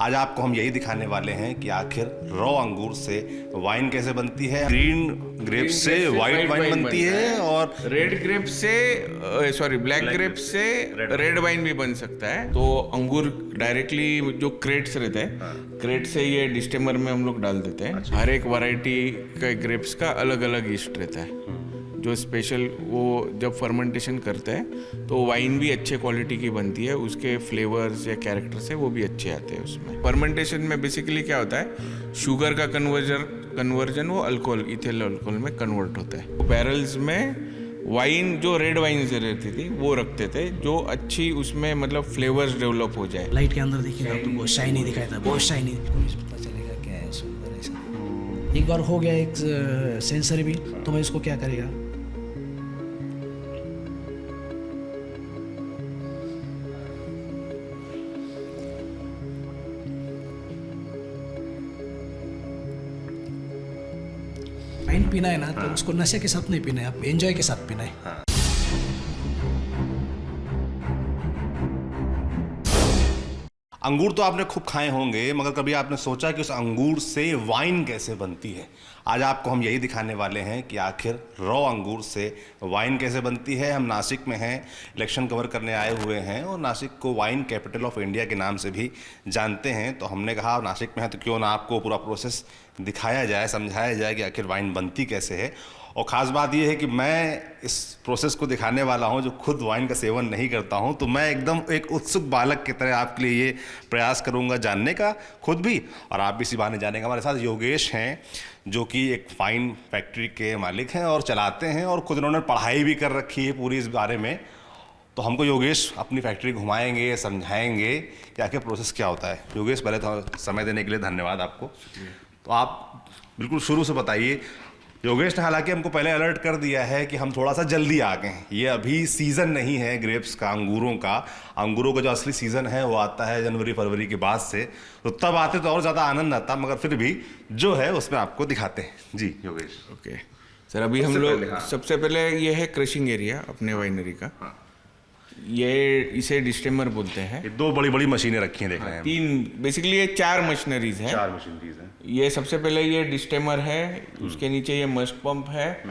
आज आपको हम यही दिखाने वाले हैं कि आखिर रॉ अंगूर से वाइन कैसे बनती है। ग्रीन ग्रेप से वाइट वाइन बनती है और रेड ग्रेप से ब्लैक ग्रेप से रेड वाइन भी बन सकता है। तो अंगूर डायरेक्टली जो क्रेट्स रहते हैं, क्रेट से ये डिस्टेमर में हम लोग डाल देते हैं। हर एक वैरायटी का ग्रेप्स का अलग अलग ईस्ट रहता है जो स्पेशल वो जब फर्मेंटेशन करते हैं तो वाइन भी अच्छे क्वालिटी की बनती है। उसके फ्लेवर्स या कैरेक्टर्स है वो भी अच्छे आते हैं उसमें। फर्मेंटेशन में बेसिकली क्या होता है, शुगर का कन्वर्जन वो अल्कोहल इथेनॉल अल्कोहल में कन्वर्ट होता है। बैरल्स में वाइन जो रेड वाइन से रहती थी वो रखते थे जो अच्छी उसमें मतलब फ्लेवर्स डेवलप हो जाए। लाइट के अंदर देखिएगा तो बहुत शाइनी दिखाई था, बहुत शाइनी। पता चलेगा क्या है सुंदर ऐसा। एक बार हो गया एक सेंसर भी, तो मैं इसको क्या करेगा। वाइन पीना है ना तो उसको नशे के साथ नहीं पीना है, आप एंजॉय के साथ पीना है। अंगूर तो आपने खूब खाए होंगे, मगर कभी आपने सोचा कि उस अंगूर से वाइन कैसे बनती है। आज आपको हम यही दिखाने वाले हैं कि आखिर रॉ अंगूर से वाइन कैसे बनती है। हम नासिक में हैं, इलेक्शन कवर करने आए हुए हैं और नासिक को वाइन कैपिटल ऑफ इंडिया के नाम से भी जानते हैं। तो हमने कहा नासिक में है तो क्यों ना आपको पूरा प्रोसेस दिखाया जाए, समझाया जाए कि आखिर वाइन बनती कैसे है। और ख़ास बात यह है कि मैं इस प्रोसेस को दिखाने वाला हूं जो खुद वाइन का सेवन नहीं करता हूं, तो मैं एकदम एक उत्सुक बालक की तरह आपके लिए ये प्रयास करूंगा जानने का खुद भी, और आप भी इसी बहाने जानेंगे। हमारे साथ योगेश हैं जो कि एक वाइन फैक्ट्री के मालिक हैं और चलाते हैं, और खुद उन्होंने पढ़ाई भी कर रखी है पूरी इस बारे में। तो हमको योगेश अपनी फैक्ट्री घुमाएंगे, समझाएंगे कि आखिर प्रोसेस क्या होता है। योगेश, पहले तो समय देने के लिए धन्यवाद आपको। तो आप बिल्कुल शुरू से बताइए। योगेश ने हालांकि हमको पहले अलर्ट कर दिया है कि हम थोड़ा सा जल्दी आ गए हैं, ये अभी सीज़न नहीं है ग्रेप्स का, अंगूरों का। अंगूरों का जो असली सीज़न है वो आता है जनवरी फरवरी के बाद से, तो तब आते तो और ज़्यादा आनंद आता, मगर फिर भी जो है उसमें आपको दिखाते हैं। जी योगेश। ओके सर, अभी हम लोग सबसे पहले ये है क्रशिंग एरिया अपने वाइनरी का। ये इसे डिस्टेमर बोलते हैं। ये दो बड़ी बड़ी मशीनें रखी हैं, देख रहे हैं। तीन बेसिकली ये चार मशीनरीज है। चार मशीनरीज हैं। ये सबसे पहले ये डिस्टेमर है, उसके नीचे ये मस्ट पंप है,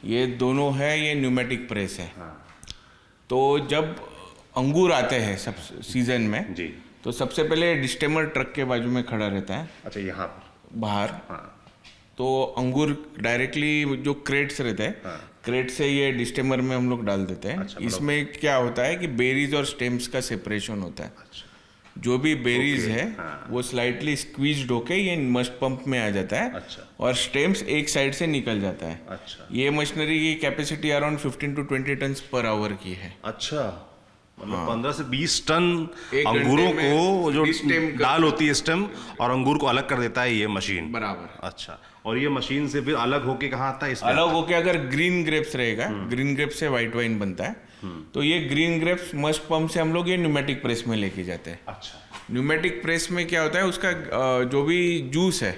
ये दोनों है, ये न्यूमेटिक प्रेस है। तो जब अंगूर आते हैं सब सीजन में जी, तो सबसे पहले डिस्टेमर ट्रक के बाजू में खड़ा रहता है। अच्छा, यहाँ पर बाहर। तो अंगूर डायरेक्टली जो क्रेट्स रहते हैं, क्रेट से ये डिस्टेमर में हम लोग डाल देते हैं। अच्छा, इसमें क्या होता है कि बेरीज और स्टेम्स का सेपरेशन होता है। अच्छा। जो भी बेरीज है वो स्लाइटली स्क्वीज्ड होके ये मस्ट पंप में आ जाता है। अच्छा। और स्टेम्स एक साइड से निकल जाता है। अच्छा। ये मशीनरी की capacity around 15 to 20 ton per hour की है। अच्छा, मतलब 15 से 20 टन एक अंगूरों घंटे में को जो स्टेम दाल होती है स्टेम और अंगूर को अलग कर देता है ये मशीन। बराबर। अच्छा, और ये मशीन से फिर अलग होके कहाँ आता है? इसमें अलग होके अगर ग्रीन ग्रेप्स रहेगा, ग्रीन ग्रेप्स से व्हाइट वाइन बनता है। तो ये ग्रीन ग्रेप्स मस्ट पंप से हम लोग ये न्यूमेटिक प्रेस में लेके जाते हैं। अच्छा। न्यूमेटिक प्रेस में क्या होता है, उसका जो भी जूस है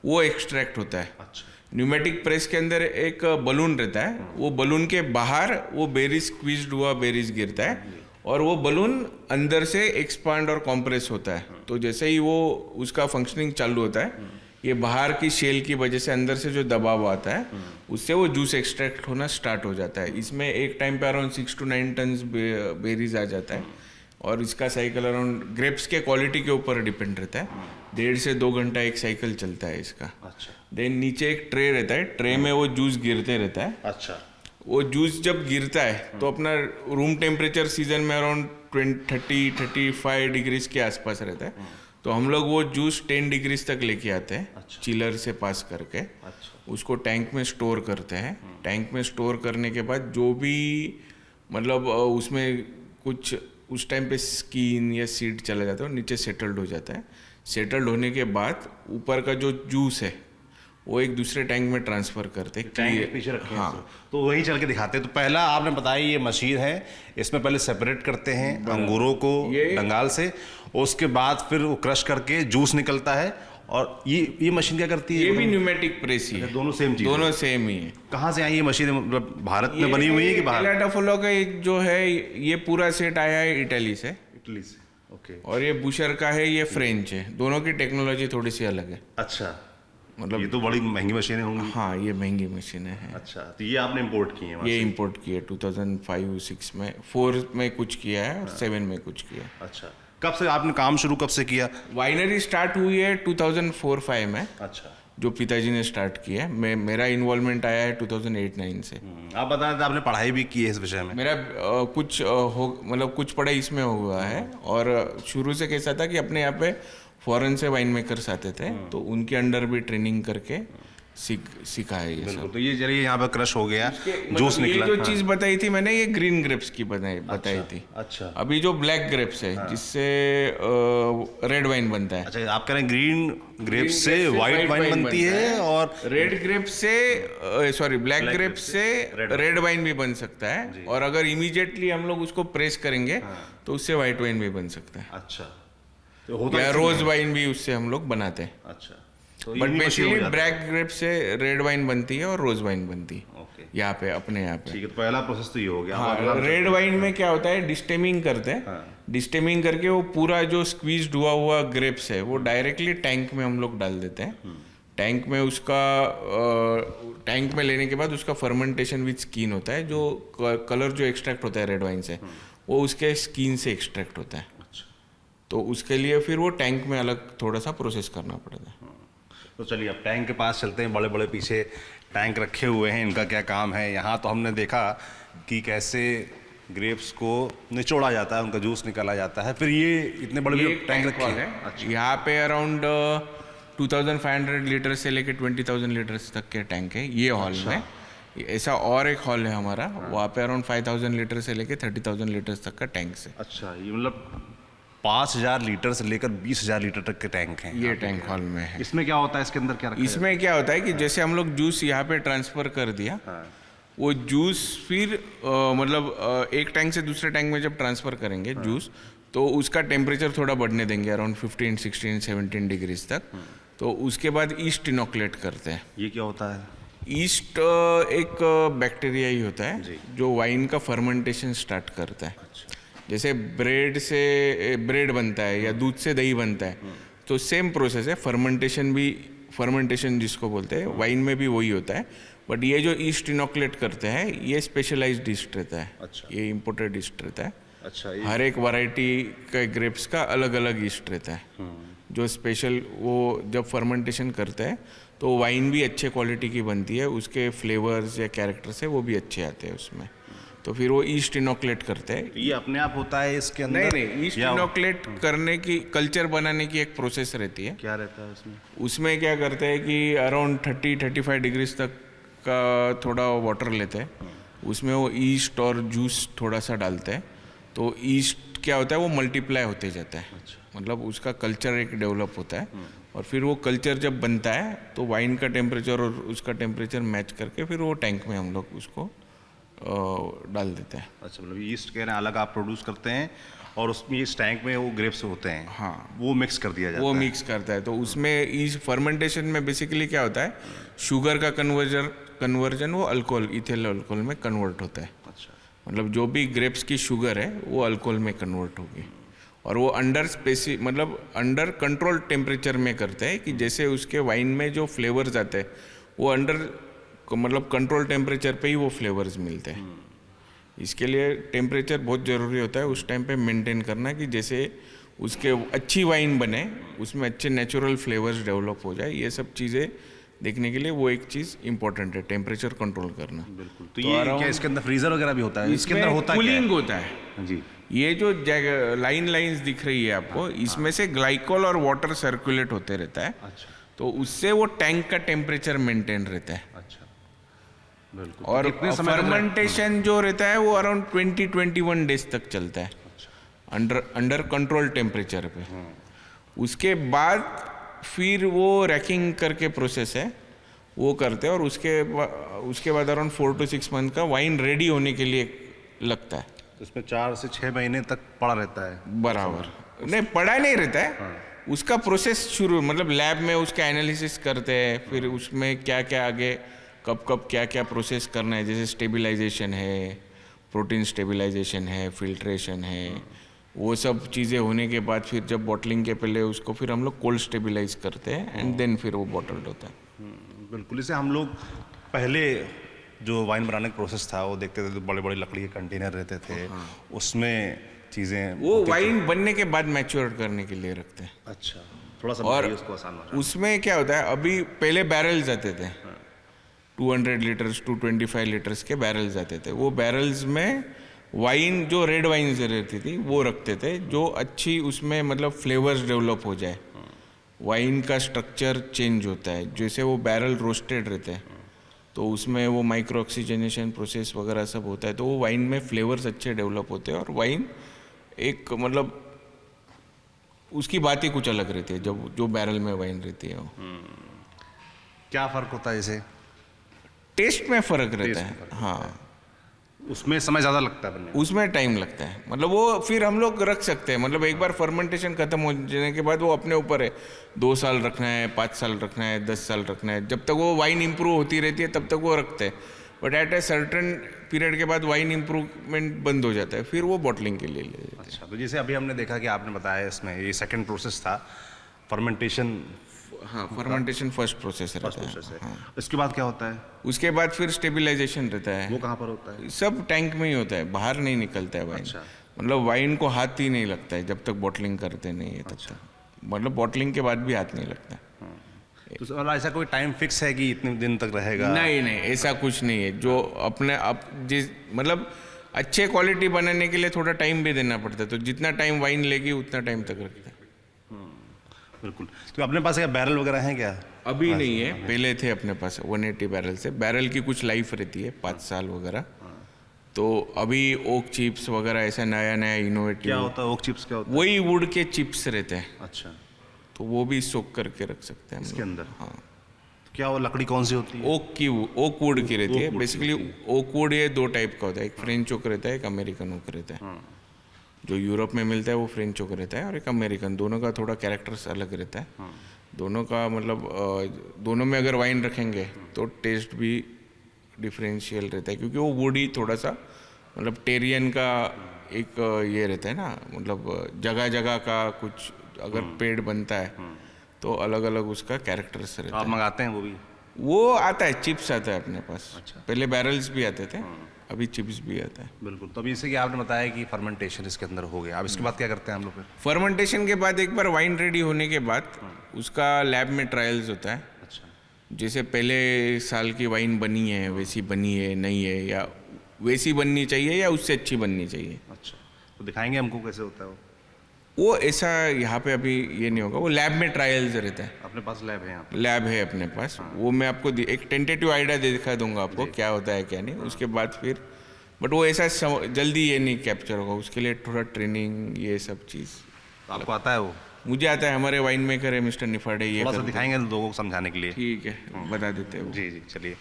वो एक्सट्रैक्ट होता है। अच्छा। न्यूमेटिक प्रेस के अंदर एक बलून रहता है, वो बलून के बाहर वो बेरीज स्क्वीज्ड हुआ बेरीज गिरता है और वो बलून अंदर से एक्सपांड और कॉम्प्रेस होता है। तो जैसे ही वो उसका फंक्शनिंग चालू होता है, ये बाहर की शेल की वजह से अंदर से जो दबाव आता है उससे वो जूस एक्सट्रैक्ट होना स्टार्ट हो जाता है। इसमें एक टाइम पे अराउंड 6 to 9 टन्स बेरीज आ जाता है और इसका साइकिल अराउंड ग्रेप्स के क्वालिटी के ऊपर डिपेंड रहता है। 1.5 से 2 घंटा एक साइकिल चलता है इसका। अच्छा। देन नीचे एक ट्रे रहता है, ट्रे में वो जूस गिरते रहता है। अच्छा। वो जूस जब गिरता है तो अपना रूम टेम्परेचर सीजन में अराउंड 30-35 डिग्रीज के आसपास रहता है। तो हम लोग वो जूस 10 डिग्रीज तक लेके आते हैं। अच्छा। चिलर से पास करके। अच्छा। उसको टैंक में स्टोर करते हैं। टैंक में स्टोर करने के बाद जो भी मतलब उसमें कुछ उस टाइम पे स्किन या सीड चला जाता है, नीचे सेटल्ड हो जाता है। सेटल्ड होने के बाद ऊपर का जो जूस है वो एक दूसरे टैंक में ट्रांसफर करते हैं। टैंक के पीछे रखे हैं। तो वही चल के दिखाते हैं। तो पहला आपने बताया ये मशीन है, इसमें पहले सेपरेट करते हैं अंगूरों को डंगाल से, उसके बाद फिर वो क्रश करके जूस निकलता है। और ये मशीन क्या करती है? ये भी न्यूमेटिक प्रेस ही है। दोनों सेम चीज? दोनों सेम ही है। कहाँ से आई ये मशीन? मतलब भारत में बनी हुई है कि बाहर? एलाटाफोलो का जो है ये पूरा सेट आया है इटली से। इटली से? ओके। और ये बुशर का है, ये फ्रेंच है। दोनों की टेक्नोलॉजी थोड़ी सी अलग है। अच्छा, मतलब ये तो बड़ी महंगी मशीनें होंगी। हाँ, ये महंगी मशीनें हैं। अच्छा, तो ये आपने इंपोर्ट की है वहाँ ये से? इंपोर्ट किया 2005-6 में, 4 में कुछ किया है और 7 में कुछ किया। अच्छा, कब से आपने काम शुरू कब से किया? वाइनरी स्टार्ट हुई है 2004-5 में, अच्छा। जो पिताजी ने स्टार्ट किया है। मेरा इन्वॉल्वमेंट आया है 2008-9 से। आप बता रहे थे आपने पढ़ाई भी की है इस विषय में। मेरा मतलब कुछ पढ़ाई इसमें हुआ है। और शुरू से कैसा था कि अपने यहाँ पे फॉरेन से वाइन मेकर्स आते थे, तो उनके अंडर भी ट्रेनिंग करके सीखा है ये सब। तो ये चलिए यहाँ पे क्रश हो गया, मतलब जूस ये निकला। जो चीज बताई थी मैंने, ये ग्रीन ग्रेप्स की बताई थी। अच्छा। अभी जो ब्लैक ग्रेप्स है, जिससे रेड वाइन बनता है। अच्छा, आप कह रहे हैं ग्रीन ग्रेप्स से व्हाइट वाइन बनती है, और रेड ग्रेप से ब्लैक ग्रेप से रेड वाइन भी बन सकता है। और अगर इमीडिएटली हम लोग उसको प्रेस करेंगे तो उससे व्हाइट वाइन भी बन सकता है। अच्छा, तो होता या है रोज वाइन भी उससे हम लोग बनाते हैं। अच्छा, तो बट ये बेसिकली ब्लैक ग्रेप से रेड वाइन बनती है और रोज वाइन बनती है ओके, यहाँ पे, अपने यहाँ पे। ठीक है। तो पहला प्रोसेस तो ये हो गया। हाँ, रेड वाइन में क्या होता है, डिस्टेमिंग करते हैं। डिस्टेमिंग करके वो पूरा जो स्क्वीज्ड हुआ ग्रेप्स है वो डायरेक्टली टैंक में हम लोग डाल देते हैं। टैंक में उसका टैंक में लेने के बाद उसका फर्मेंटेशन विद स्किन होता है। जो कलर जो एक्सट्रैक्ट होता है रेड वाइन से, वो उसके स्किन से एक्सट्रैक्ट होता है। तो उसके लिए फिर वो टैंक में अलग थोड़ा सा प्रोसेस करना पड़ता है। तो चलिए अब टैंक के पास चलते हैं। बड़े बड़े पीछे टैंक रखे हुए हैं, इनका क्या काम है? यहाँ तो हमने देखा कि कैसे ग्रेप्स को निचोड़ा जाता है, उनका जूस निकाला जाता है। फिर ये इतने बड़े बड़े टैंक रखे हैं। अच्छा। यहाँ पे अराउंड 2500 लीटर से लेके 20,000 लीटर्स तक के टैंक है ये हॉल में। ऐसा और एक हॉल है हमारा, वहाँ पे अराउंड 5000 लीटर से लेके 30,000 लीटर्स तक का टैंक है। अच्छा, ये मतलब 5000 लीटर से लेकर 20,000 लीटर तक के टैंक हैं ये टैंक हॉल में है। इसमें क्या होता है, इसके अंदर क्या रखा इसमें क्या होता है कि जैसे हम लोग जूस यहाँ पे ट्रांसफर कर दिया, वो जूस फिर एक टैंक से दूसरे टैंक में जब ट्रांसफर करेंगे जूस, तो उसका टेम्परेचर थोड़ा बढ़ने देंगे अराउंड 15, 16, 17 डिग्रीज तक। तो उसके बाद ईस्ट इनोकुलेट करते हैं। ये क्या होता है? ईस्ट एक बैक्टीरिया ही होता है जो वाइन का फर्मेंटेशन स्टार्ट करता है। जैसे ब्रेड से ब्रेड बनता है या दूध से दही बनता है, तो सेम प्रोसेस है। फर्मेंटेशन जिसको बोलते हैं, वाइन में भी वही होता है। बट ये जो ईस्ट इनोकुलेट करते हैं, ये स्पेशलाइज्ड ईस्ट रहता है। अच्छा। ये इम्पोर्टेड ईस्ट रहता है। अच्छा, हर एक वैरायटी का ग्रेप्स का अलग अलग ईस्ट रहता है, जो स्पेशल वो जब फर्मेंटेशन करते हैं तो वाइन भी अच्छे क्वालिटी की बनती है। उसके फ्लेवर्स या कैरेक्टर्स है वो भी अच्छे आते हैं उसमें। तो फिर वो ईस्ट इनोकुलेट करते हैं। ये अपने आप होता है इसके अंदर? नहीं, ईस्ट इनोकुलेट करने की, कल्चर बनाने की एक प्रोसेस रहती है। क्या रहता है उसमें? उसमें क्या करते हैं कि अराउंड 30-35 डिग्रीज तक का थोड़ा वाटर लेते हैं, उसमें वो ईस्ट और जूस थोड़ा सा डालते हैं। तो ईस्ट क्या होता है, वो मल्टीप्लाई होते जाता है। मतलब उसका कल्चर एक डेवलप होता है। और फिर वो कल्चर जब बनता है तो वाइन का टेम्परेचर और उसका टेम्परेचर मैच करके फिर वो टैंक में हम लोग उसको डाल देते हैं। अच्छा, मतलब ईस्ट कह रहे हैं अलग आप प्रोड्यूस करते हैं, और उसमें इस टैंक में वो ग्रेप्स होते हैं। हाँ, वो मिक्स कर दिया जाता वो है। मिक्स करता है। तो उसमें इस फर्मेंटेशन में बेसिकली क्या होता है, शुगर का कन्वर्जन वो अल्कोहल, इथेनॉल अल्कोहल में कन्वर्ट होता है। अच्छा। मतलब जो भी ग्रेप्स की शुगर है वो अल्कोहल में कन्वर्ट होगी। और वो अंडर कंट्रोल टेम्परेचर में करते हैं कि जैसे उसके वाइन में जो फ्लेवर्स आते हैं वो कंट्रोल टेम्परेचर पे ही वो फ्लेवर्स मिलते हैं। इसके लिए टेम्परेचर बहुत ज़रूरी होता है उस टाइम पे मेंटेन करना, कि जैसे उसके अच्छी वाइन बने, उसमें अच्छे नेचुरल फ्लेवर्स डेवलप हो जाए। ये सब चीज़ें देखने के लिए वो एक चीज़ इंपॉर्टेंट है, टेम्परेचर कंट्रोल करना। बिल्कुल। तो ये क्या इसके अंदर फ्रीजर वगैरह भी होता है? इसके अंदर होता है कूलिंग होता है जी। ये जो लाइंस दिख रही है आपको, इसमें से ग्लाइकोल और वाटर सर्कुलेट होते रहता है। अच्छा। तो उससे वो टैंक का टेम्परेचर मेंटेन रहता है। अच्छा, बिल्कुल। और तो कितने समय तक फर्मेंटेशन जो रहता है वो अराउंड 20-21 डेज तक चलता है, अंडर कंट्रोल टेम्परेचर पे। उसके बाद फिर वो रैकिंग करके प्रोसेस है वो करते हैं, और उसके बाद अराउंड 4 to 6 मंथ का वाइन रेडी होने के लिए लगता है। तो इसमें 4 से 6 महीने तक पड़ा रहता है? बराबर नहीं, पड़ा नहीं रहता है। उसका प्रोसेस शुरू, मतलब लैब में उसका एनालिसिस करते हैं, फिर उसमें क्या क्या आगे कब क्या क्या प्रोसेस करना है। जैसे स्टेबलाइजेशन है, प्रोटीन स्टेबलाइजेशन है, फिल्ट्रेशन है, वो सब चीज़ें होने के बाद फिर जब बॉटलिंग के पहले उसको फिर हम लोग कोल्ड स्टेबलाइज करते हैं एंड देन फिर वो बॉटल्ड होता है। बिल्कुल। इसे हम लोग पहले जो वाइन बनाने का प्रोसेस था वो देखते थे, तो बड़े बड़े लकड़ी के कंटेनर रहते थे, उसमें चीज़ें वो वाइन बनने के बाद मैच्योर करने के लिए रखते हैं। अच्छा, थोड़ा सा और बताइए उसको आसान हो जाए। उसमें क्या होता है, अभी पहले बैरल्स आते थे, 200 लीटर्स 225 लीटर्स के बैरल्स आते थे। वो बैरल्स में वाइन, जो रेड वाइन से रहती थी वो रखते थे, जो अच्छी उसमें मतलब फ्लेवर्स डेवलप हो जाए। वाइन का स्ट्रक्चर चेंज होता है, जैसे वो बैरल रोस्टेड रहते हैं तो उसमें वो माइक्रो ऑक्सीजनेशन प्रोसेस वगैरह सब होता है, तो वो वाइन में फ्लेवर्स अच्छे डेवलप होते हैं और वाइन एक मतलब उसकी बात ही कुछ अलग रहती है जब जो बैरल में वाइन रहती है। वो क्या फ़र्क होता है इसे? टेस्ट में फ़र्क रहता टेस्ट है। में फ़र्क हाँ, उसमें समय ज़्यादा लगता है बनने में। उसमें टाइम लगता है, मतलब वो फिर हम लोग रख सकते हैं, मतलब एक बार फर्मेंटेशन खत्म हो जाने के बाद वो अपने ऊपर है, 2 साल रखना है, 5 साल रखना है, 10 साल रखना है, जब तक वो वाइन इंप्रूव होती रहती है तब तक वो रखते हैं। But at a certain period के बाद वाइन इंप्रूवमेंट बंद हो जाता है, फिर वो बॉटलिंग के लिए ले लेते हैं। अच्छा, तो जैसे अभी हमने देखा कि आपने बताया इसमें ये सेकंड प्रोसेस था, फर्मेंटेशन हाँ, फर्मेंटेशन फर्स्ट प्रोसेस फर्स्ट रहता प्रोसेस है। है। हाँ। इसके बाद क्या होता है? उसके बाद फिर स्टेबलाइजेशन रहता वो है, कहाँ पर होता है? सब टैंक में ही होता है, बाहर नहीं निकलता है वाइन। अच्छा। मतलब वाइन को हाथ ही नहीं लगता है जब तक बॉटलिंग करते नहीं है तब तक, मतलब बॉटलिंग के बाद भी हाथ नहीं लगता है। तो और ऐसा कोई टाइम फिक्स है कि इतने दिन तक रहेगा? नहीं नहीं, ऐसा कुछ नहीं है। जो अपने अब जिस मतलब अच्छे क्वालिटी बनाने के लिए थोड़ा टाइम भी देना पड़ता है, तो जितना टाइम वाइन लेगी उतना टाइम तक रखता है। बिल्कुल। तो अपने पास क्या बैरल वगैरह हैं क्या? अभी नहीं है, पहले थे अपने पास 180 बैरल से। बैरल की कुछ लाइफ रहती है 5 साल वगैरह, तो अभी ओक चिप्स वगैरह ऐसा नया नया क्या इनोवेटिव, होता है ओक चिप्स क्या होता है? वही वुड के चिप्स रहते हैं, अच्छा, तो वो भी सोक करके रख सकते हैं हम इसके लोग। अंदर? हाँ, तो क्या वो लकड़ी कौन सी होती है? ओक वुड की रहती ओक है वुड की बेसिकली। ओक वुड ये 2 टाइप का होता है, एक फ्रेंच ओक रहता है, एक अमेरिकन ओक रहता है। जो यूरोप में मिलता है वो फ्रेंच ओक रहता है और एक अमेरिकन, दोनों का थोड़ा कैरेक्टर्स अलग रहता है। दोनों का मतलब दोनों में अगर वाइन रखेंगे तो टेस्ट भी डिफरेंशियल रहता है, क्योंकि वो वुड ही थोड़ा सा मतलब टेरियन का एक ये रहता है ना, मतलब जगह जगह का कुछ अगर पेड़ बनता है तो अलग अलग उसका कैरेक्टर्स रहता आप है। मंगाते हैं वो भी? वो आता है, चिप्स आता है अपने पास। अच्छा। पहले बैरल्स भी आते थे, अभी चिप्स भी आता है। बिल्कुल। तो अभी जैसे कि आपने बताया कि फर्मेंटेशन इसके अंदर हो गया, अब इसके बाद क्या करते हैं हम लोग फिर? फर्मेंटेशन के बाद एक बार वाइन रेडी होने के बाद उसका लैब में ट्रायल्स होता है। अच्छा। जैसे पहले साल की वाइन बनी है वैसी बनी है नहीं है, या वैसी बननी चाहिए या उससे अच्छी बननी चाहिए, अच्छा, तो दिखाएंगे हमको कैसे होता है वो? वो ऐसा यहाँ पे अभी ये नहीं होगा, वो लैब में ट्रायल्स रहता है। अपने पास लैब है यहाँ पे? लैब है अपने पास, वो मैं आपको एक टेंटेटिव आइडिया दिखा दूंगा आपको क्या होता है क्या नहीं, उसके बाद फिर बट वो ऐसा जल्दी ये नहीं कैप्चर होगा, उसके लिए थोड़ा ट्रेनिंग ये सब चीज़। तो आपको आता है वो? मुझे आता है, हमारे वाइन मेकर है मिस्टर निफाडे, ये थोड़ा सा करते हैं। दिखाएंगे लोगों को समझाने के लिए। ठीक है, बता देते हैं वो। जी जी, चलिए।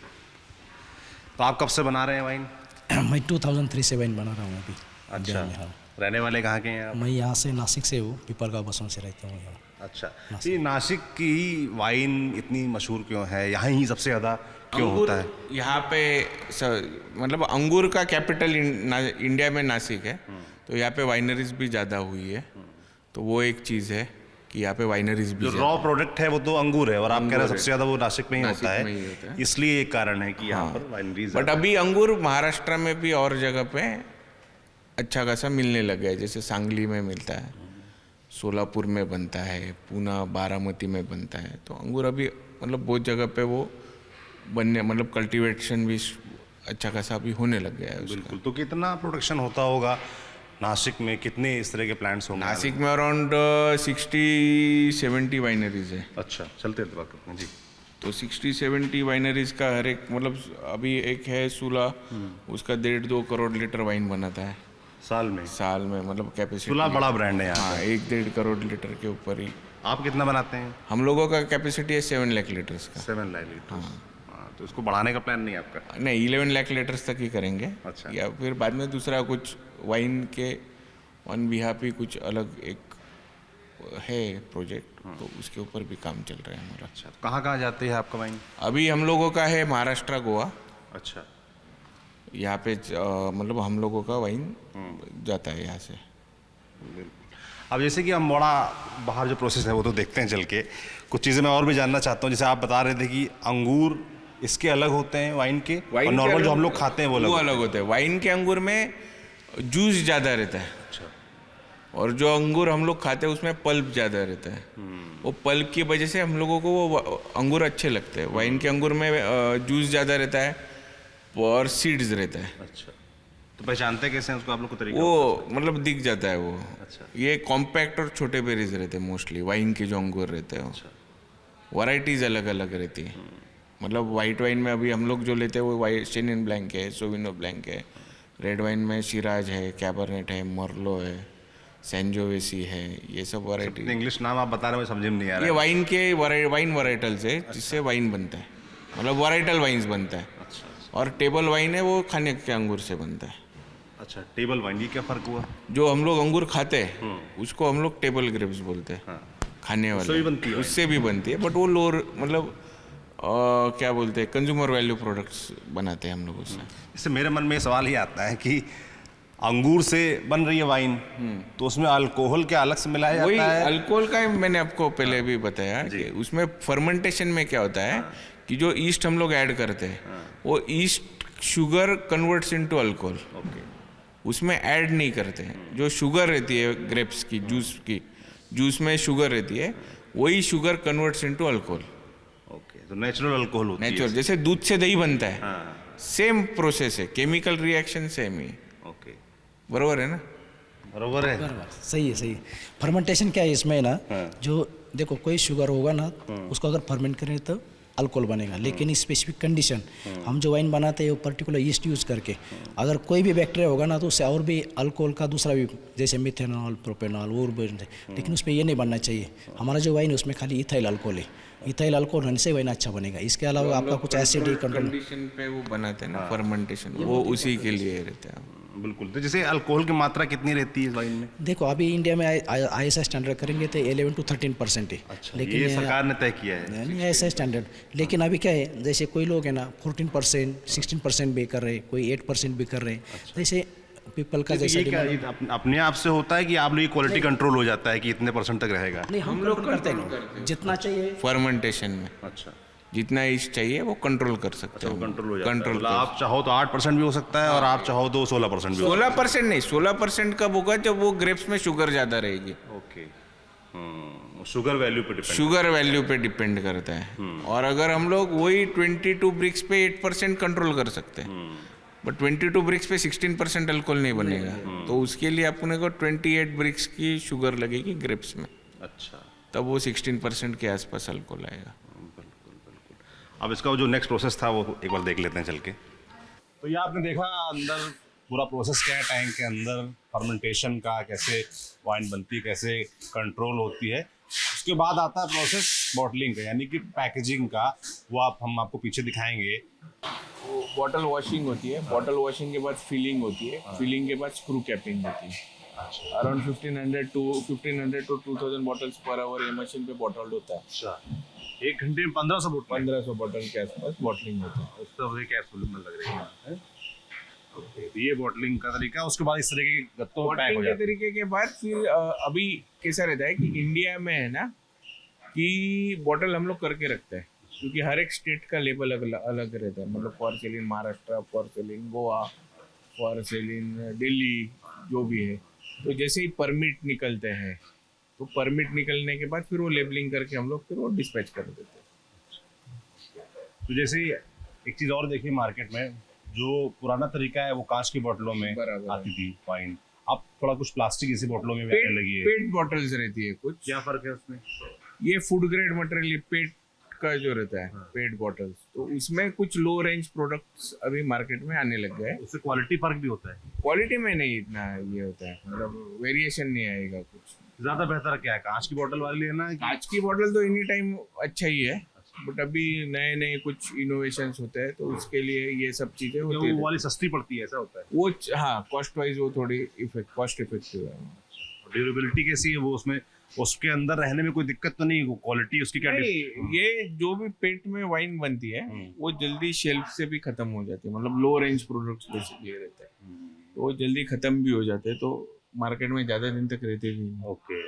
तो आप कब से बना रहे हैं वाइन? मैं 2003 से वाइन बना रहा हूँ अभी। अच्छा। इंडिया में, हाँ। रहने वाले कहाँ के हैं आप? मैं यहाँ से नासिक से हूँ, पिपलगांव बसों से रहता हूँ यहाँ। अच्छा, ये नासिक की ही वाइन इतनी मशहूर क्यों है? यहाँ ही सबसे ज़्यादा क्यों अंगूर होता है? यहाँ पे मतलब अंगूर का कैपिटल इंडिया में नासिक है, तो यहाँ पे वाइनरीज भी ज़्यादा हुई है, तो वो एक चीज़ है कि यहाँ पे वाइनरीज भी जो रॉ प्रोडक्ट है वो तो अंगूर है, और आप कह रहे हैं सबसे ज़्यादा वो नासिक में ही नासिक होता में ही है, होता है। इसलिए एक कारण है कि यहाँ पर वाइनरीज। बट अभी अंगूर महाराष्ट्र में भी और जगह पे अच्छा खासा मिलने लग गया है, जैसे सांगली में मिलता है, सोलापुर में बनता है, पूना बारामती में बनता है, तो अंगूर अभी मतलब बहुत जगह पे वो बनने मतलब कल्टीवेशन भी अच्छा खासा अभी होने लग गया है उसका। बिल्कुल। तो कितना प्रोडक्शन होता होगा नासिक में? कितने इस तरह के प्लांट्स होंगे? नासिक में अराउंड 60-70 वाइनरीज है। अच्छा, चलते हैं बात करते हैं जी। तो 60-70 वाइनरीज का हर एक मतलब अभी एक है सूला, उसका 1.5-2 करोड़ लीटर वाइन बनाता है साल में? साल में, मतलब कैपेसिटी। सुला बड़ा ब्रांड है यहाँ। हाँ, 1-1.5 करोड़ लीटर के ऊपर ही। आप कितना बनाते हैं? हम लोगों का कैपेसिटी है 7 लाख लीटर्स का। 7 लाख लीटर। हाँ, तो इसको बढ़ाने का प्लान नहीं है आपका? नहीं, 11 लाख लीटर्स तक ही करेंगे। अच्छा। या फिर बाद में दूसरा कुछ वाइन के ऑन बिहाफ ही कुछ अलग एक है प्रोजेक्ट, तो उसके ऊपर भी काम चल रहा है हमारा। अच्छा, तो कहाँ कहाँ जाते हैं आपका वाइन? अभी हम लोगों का है महाराष्ट्र, गोवा, अच्छा। यहाँ पे मतलब हम लोगों का वाइन जाता है यहाँ से। अब जैसे कि हम बड़ा बाहर जो प्रोसेस है वो तो देखते हैं चल के, कुछ चीज़ें मैं और भी जानना चाहता हूँ। जैसे आप बता रहे थे कि अंगूर इसके अलग होते हैं वाइन के, और नॉर्मल जो हम लोग खाते हैं वो अलग होते हैं। वाइन के अंगूर में जूस ज़्यादा रहता है, और जो अंगूर हम लोग खाते हैं उसमें पल्प ज़्यादा रहता है। वो पल्प की वजह से हम लोगों को वो अंगूर अच्छे लगते हैं। वाइन के अंगूर में जूस ज़्यादा रहता है और सीड्स रहता है। अच्छा, तो पहचानते कैसे हैं उसको आप लोग को तरीका? वो मतलब दिख जाता है वो। अच्छा। ये कॉम्पैक्ट और छोटे बेरीज रहते हैं मोस्टली वाइन के जो अंगूर रहते हैं। वैरायटीज अलग अलग रहती है। मतलब वाइट वाइन में अभी हम लोग जो लेते हैं वो वाइट शेनियन ब्लैंक है, सोविनो ब्लैंक है। रेड वाइन में शिराज है, कैबरनेट है, मर्लो है, सैंजोवेसी है, ये सब वैरायटी। इंग्लिश नाम आप बता रहे हो समझ में नहीं आ रहा ये वाइन के वाइन वैराइटल्स है जिससे वाइन बनता है, मतलब वैराइटल वाइन्स बनता है। और टेबल वाइन है वो खाने के अंगूर से बनता है। अच्छा, टेबल वाइन, ये क्या फ़र्क हुआ? जो हम लोग अंगूर खाते हैं उसको हम लोग टेबल ग्रेप्स बोलते हैं। खाने वाले उससे भी बनती है? उससे भी बनती है, बट वो लोअर मतलब क्या बोलते हैं, कंज्यूमर वैल्यू प्रोडक्ट्स बनाते हैं हम लोग उससे। इससे मेरे मन में ये सवाल ही आता है कि अंगूर से बन रही है वाइन, तो उसमें अल्कोहल क्या अलग से मिलाया वही जाता है? अल्कोहल का मैंने आपको पहले भी बताया कि उसमें फर्मेंटेशन में क्या होता है कि जो ईस्ट हम लोग ऐड करते हैं वो east sugar converts into alcohol. उसमें ऐड नहीं करते हैं। जो शुगर रहती है ग्रेप्स की, जूस में शुगर रहती है, वही sugar converts into alcohol. Okay, तो नेचुरल अल्कोहल होती है। नेचुरल, जैसे दूध से दही बनता है, सेम प्रोसेस है, केमिकल रिएक्शन सेम ही। ओके, बरोबर है ना? बरोबर है। बराबर, सही है, सही। फर्मेंटेशन क्या है इसमें ना, जो देखो कोई शुगर होगा ना उसको अगर फर्मेंट करें तो अल्कोहल बनेगा, लेकिन स्पेसिफिक कंडीशन हम जो वाइन बनाते हैं वो पर्टिकुलर ईस्ट यूज़ करके, अगर कोई भी बैक्टीरिया होगा ना तो उससे और भी अल्कोहल का दूसरा भी, जैसे मिथेनॉल, प्रोपेनॉल, वो बनते हैं, लेकिन उस पर ये नहीं बनना चाहिए। हमारा जो वाइन है उसमें खाली इथाइल अल्कोहल है। इथाइल अल्कोहल रहने से वाइन अच्छा बनेगा। इसके अलावा आपका कुछ एसिडिटी कंट्रोल कंडीशन पे वो बनाते हैं ना फर्मेंटेशन, वो उसी के लिए रहता है। बिल्कुल। तो जैसे अल्कोहल की मात्रा कितनी रहती है इस वाइन में? देखो अभी इंडिया में ISI स्टैंडर्ड करेंगे तो 11 to 13% है। अच्छा, लेकिन ये सरकार ने तय किया है? नहीं ऐसा स्टैंडर्ड, लेकिन अभी क्या है, जैसे कोई लोग है ना 14%, 16% भी कर रहे, कोई 8% भी कर रहे। जैसे पीपल का जैसे ये क्या ये अपने आप से होता है कि आप लोग क्वालिटी कंट्रोल हो जाता है कि इतने परसेंट तक रहेगा? नहीं, हम लोग करते हैं जितना चाहिए। फर्मेंटेशन में अच्छा, जितना ईस्ट चाहिए वो कंट्रोल कर सकते हैं। कंट्रोल हो जाता है। कंट्रोल मतलब आप चाहो तो 8% भी हो सकता है और आप चाहो तो 16% भी हो 16% नहीं, 16% कब होगा जब वो ग्रेप्स में शुगर ज़्यादा रहेगी। सकता है। ओके, शुगर वैल्यू पे डिपेंड। शुगर वैल्यू पे डिपेंड करता है। और अगर हम लोग वही 22 ब्रिक्स पे 8% कंट्रोल कर सकते हैं, बट 22 ब्रिक्स पे 16% अल्कोहल नहीं बनेगा, तो उसके लिए अपने को 28 ब्रिक्स की शुगर लगेगी ग्रेप्स में, अच्छा, तब वो 16% के आसपास अल्कोहल आएगा। अब इसका जो नेक्स्ट प्रोसेस था वो एक बार देख लेते हैं चल के। तो ये आपने देखा अंदर पूरा प्रोसेस क्या है, टैंक के अंदर फर्मेंटेशन का, कैसे वाइन बनती है, कैसे कंट्रोल होती है। उसके बाद आता है प्रोसेस बॉटलिंग का, यानी कि पैकेजिंग का। वो हम आपको पीछे दिखाएंगे। वो बॉटल वॉशिंग होती है, बॉटल वॉशिंग के बाद फिलिंग होती है, फिलिंग के बाद स्क्रू कैपिंग होती है। Around 1500 to 2000 bottles per hour ये मशीन पे बॉटल्ड होता है। अच्छा, 1 घंटे में 1500 बोतल? 1500 बॉटल के आसपास बॉटलिंग होती है। उससे मुझे कैप्सूल में लग रही है। ओके, तो ये बॉटलिंग का तरीका। उसके बाद इस तरीके के गत्तों में पैक हो बॉटलिंग के जाता है। तरीके के बाद फिर अभी कैसा रहता है कि इंडिया में है ना कि बॉटल हम लोग करके रखते हैं, क्योंकि हर एक स्टेट का लेबल अलग रहता है। मतलब for sale in Maharashtra, for sale in Goa, for sale in Delhi, जो भी है। तो जैसे ही परमिट निकलते हैं, तो परमिट निकलने के बाद फिर वो लेबलिंग करके हम लोग फिर वो डिस्पैच कर देते हैं। तो जैसे एक चीज़ और देखिए, मार्केट में जो पुराना तरीका है वो कांच की बोतलों में बराबर आती थी वाइन, अब थोड़ा कुछ प्लास्टिक जैसी बोतलों में भी आने लगी है। पेट बॉटल्स रहती है कुछ। क्या फर्क है उसमें? ये फूड ग्रेड मटेरियल पेट का जो रहता है, पेट बॉटल्स, तो इसमें कुछ लो रेंज प्रोडक्ट्स अभी मार्केट में आने लग गए हैं। उससे क्वालिटी फर्क भी होता है? क्वालिटी में नहीं इतना ये होता है, मतलब वेरिएशन नहीं आएगा कुछ। ज्यादा बेहतर क्या है, कांच की बोतल वाली लेना है? कांच की बोतल तो एनी टाइम अच्छा ही है, बट अभी नए नए कुछ इनोवेशंस होते हैं, तो उसके लिए ये सब चीजें होती है। वो वाली सस्ती पड़ती है, ऐसा होता है? वो हाँ, कॉस्ट वाइज वो थोड़ी कॉस्ट इफेक्टिव है। ड्यूरेबिलिटी कैसी है वो, उसमें उसके अंदर रहने में कोई दिक्कत तो नहीं? क्वालिटी उसकी क्या? नहीं, ये जो भी पेट में वाइन बनती है वो जल्दी शेल्फ से भी खत्म हो जाती है। मतलब लो रेंज प्रोडक्ट्स बेसिकली रहते हैं, तो वो जल्दी खत्म भी हो जाते हैं। तो मार्केट में ज्यादा दिन तक रहते भी नहीं। ओके,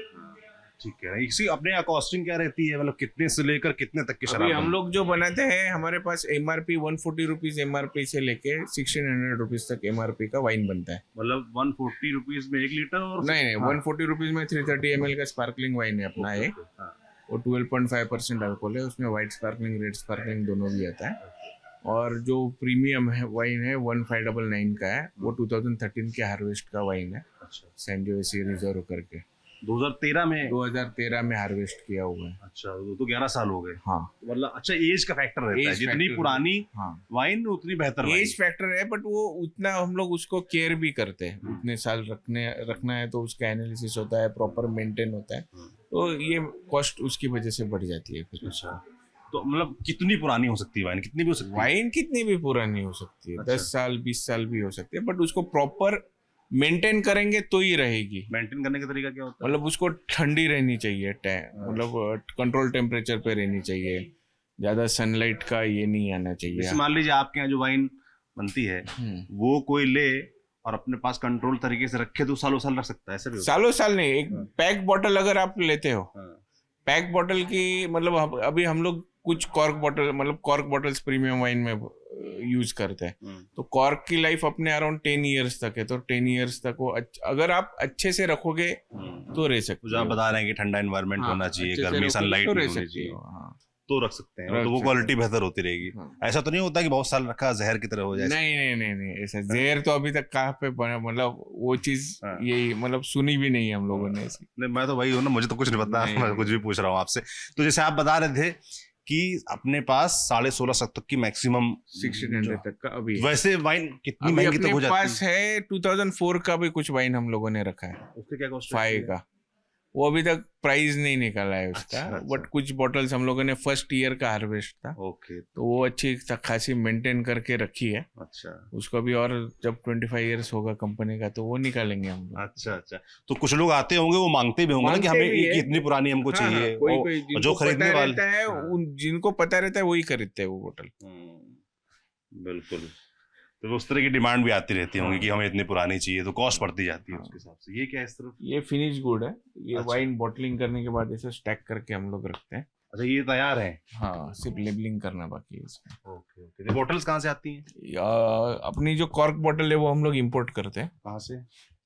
ठीक है। इसी अपने यहाँ कॉस्टिंग क्या रहती है, मतलब कितने से लेकर कितने तक की शराब? अभी हम लोग जो बनाते हैं हमारे पास MRP 140 रुपीज MRP से लेके 1600 रुपीज तक MRP का वाइन बनता है। मतलब 140 रुपीज में 1 लीटर और नहीं 140 रुपीज में 330 ml का स्पार्कलिंग वाइन है अपना एक, वो 12.5% अल्कोहल है, उसमें व्हाइट स्पार्कलिंग रेड स्पार्कलिंग दोनों भी आता है। और जो प्रीमियम है वाइन है 1599 का है, वो 2013 के हार्वेस्ट का वाइन है, सैंजोएसी रिजर्व करके 2013 में हार्वेस्ट किया हुआ है। अच्छा, वो तो 11 साल हो गए। हाँ मतलब अच्छा, एज का फैक्टर रहता है, Age जितनी factor पुरानी हाँ वाइन उतनी बेहतर वाइन। एज फैक्टर है, बट वो उतना हम लोग उसको केयर भी करते हैं, उतने साल रखना है तो उसका एनालिसिस होता है, प्रॉपर मेंटेन होता है, तो ये कॉस्ट उसकी वजह से बढ़ जाती है फिर। अच्छा, तो मतलब कितनी पुरानी हो सकती है वाइन, कितनी भी हो सकती है? वाइन कितनी भी पुरानी हो सकती है, 10 साल 20 साल भी हो सकती है, बट उसको प्रॉपर मेंटेन करेंगे तो ही रहेगी। मेंटेन करने का तरीका क्या होता है? मतलब उसको ठंडी रहनी चाहिए, मतलब कंट्रोल टेम्परेचर पे रहनी चाहिए, ज्यादा सनलाइट का ये नहीं आना चाहिए। जैसे मान लीजिए आपके यहाँ जो वाइन बनती है वो कोई ले और अपने पास कंट्रोल तरीके से रखे तो सालों साल रख सकता है, ऐसा भी होता सालों साल नहीं, एक पैक बॉटल अगर आप लेते हो, पैक बॉटल की मतलब अभी हम लोग कुछ कॉर्क बॉटल, मतलब कॉर्क बॉटल्स प्रीमियम वाइन में यूज करते हैं, तो कॉर्क की लाइफ अपने अराउंड 10 इयर्स तक है, तो 10 इयर्स तक वो अगर आप अच्छे से रखोगे तो रह सकते जो आप बता रहे हैं कि ठंडा एनवायरनमेंट होना चाहिए, अच्छे से गर्मी रखोगे सनलाइट तो नहीं रह होनी सकते चाहिए, हो, हाँ। तो रख सकते हैं, रख तो वो सकते क्वालिटी बेहतर होती रहेगी। ऐसा तो नहीं होता कि बहुत साल रखा जहर की तरह हो जाए? नहीं ऐसा जहर तो अभी तक कहाँ पे बना, मतलब वो चीज यही मतलब सुनी भी नहीं है हम लोगों ने ऐसी। नहीं, मैं तो वही हूँ ना, मुझे तो कुछ नहीं पता, मैं कुछ भी पूछ रहा हूँ आपसे। तो जैसे आप बता रहे थे कि अपने पास 16.5 तक की मैक्सिमम 1600 तक का अभी है। वैसे वाइन कितनी अभी महंगी तक हो अपने जाती पास है 2004 का भी कुछ वाइन हम लोगों ने रखा है, उसके क्या कॉस्ट? 5 का, वो अभी तक प्राइस नहीं निकाला है उसका, अच्छा। बट कुछ बॉटल्स हम लोगों ने फर्स्ट ईयर का हार्वेस्ट था, ओके, तो वो अच्छी खासी मेंटेन करके रखी है। अच्छा उसको भी और जब 25 इयर्स होगा कंपनी का तो वो निकालेंगे हम लोग। अच्छा। तो कुछ लोग आते होंगे, वो मांगते भी होंगे ना कि मांगते हमें भी है। इतनी पुरानी हमको हाँ, चाहिए, कोई और जिनको जो खरीदने पता वाले रहता है, जिनको पता रहता है वही खरीदते हैं वो बोतल। बिल्कुल। तो उस तरह की डिमांड भी आती रहती होंगी कि हमें इतनी पुरानी चाहिए, तो कॉस्ट बढ़ती जाती है उसके हिसाब से। ये क्या है इस तरफ? ये फिनिश गुड है, ये अच्छा। वाइन बॉटलिंग करने के बाद ऐसे स्टैक करके हम लोग रखते हैं। अच्छा, ये तैयार है? हाँ, सिर्फ लेबलिंग करना बाकी है इसमें। ओके। बॉटल्स कहाँ से आती हैं? अपनी जो कॉर्क बॉटल है वो हम लोग इंपोर्ट करते हैं। कहाँ से?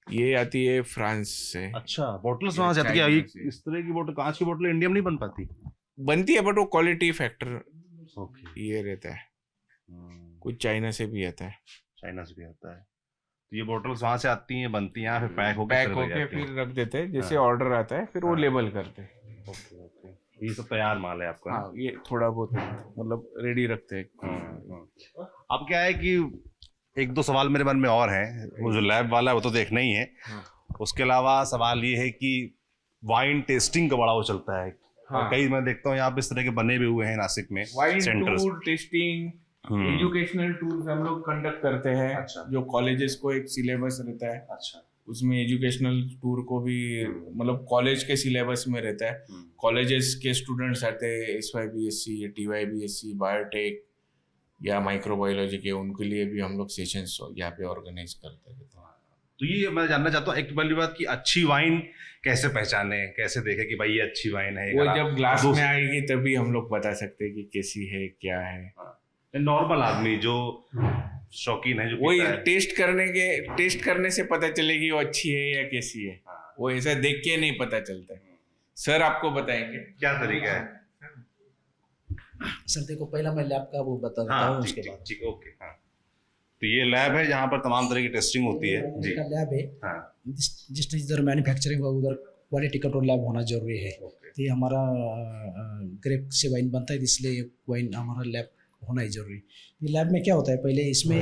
ये आती है फ्रांस से। अच्छा, बॉटल्स वहां से आती है? चाइना से। इस तरह की बॉटल, कांच की बॉटल इंडिया में नहीं बन पाती? बनती है, बट वो क्वालिटी फैक्टर ओके। ये रहता है, कुछ चाइना से भी आता है। चाइना से भी आता है। तो ये बॉटल्स वहां से आती हैं, बनती हैं, फिर पैक पैक होके होके फिर रख देते हैं, जैसे ऑर्डर आता है फिर वो लेबल करते हैं। ये सब तैयार माल है आपका? हाँ, ये थोड़ा बहुत मतलब रेडी रखते हैं। अब क्या है कि एक दो सवाल मेरे मन में और हैं, वो जो लैब वाला है वो तो देखना ही है, उसके अलावा सवाल ये है कि वाइन टेस्टिंग का बड़ा वो चलता है। और कई मैं देखता हूँ यहाँ पे इस तरह के बने भी हुए हैं नासिक में wine centres. Tour, testing, educational tours हम लोग कंडक्ट करते हैं। अच्छा। जो कॉलेजेस को एक सिलेबस रहता है, अच्छा, उसमें एजुकेशनल टूर को भी मतलब कॉलेज के सिलेबस में रहता है। कॉलेजेस के स्टूडेंट्स आते हैं, SYBSC या TYBSC, बायोटेक या माइक्रोबायोलॉजी के, उनके लिए भी हम लोग सेशंस यहाँ पे ऑर्गेनाइज करते हैं। तो ये मैं जानना चाहता हूँ, एक पहली बात कि अच्छी वाइन कैसे पहचाने, कैसे देखे कि भाई ये अच्छी वाइन है? वो जब ग्लास में आएगी तभी हम लोग बता सकते हैं कि कैसी है, क्या है। नॉर्मल आदमी जो शौकीन है, जो वही पीता है, टेस्ट करने से पता चलेगी वो अच्छी है या कैसी है। वो ऐसा देख के नहीं पता चलता है। सर आपको बताएंगे क्या तरीका है? सर देखो, पहला मैं लैब का वो बता देता हूँ, उसके बाद ठीक, ओके। हाँ, तो ये लैब है जहाँ पर तमाम तरह की टेस्टिंग होती है जी। का लैब है। हाँ, जिस इधर मैन्युफैक्चरिंग होगा उधर क्वालिटी कंट्रोल लैब होना जरूरी है। तो ये हमारा ग्रेप से वाइन बनता है, इसलिए वाइन हमारा लैब होना ही जरूरी। ये लैब में क्या होता है, पहले इसमें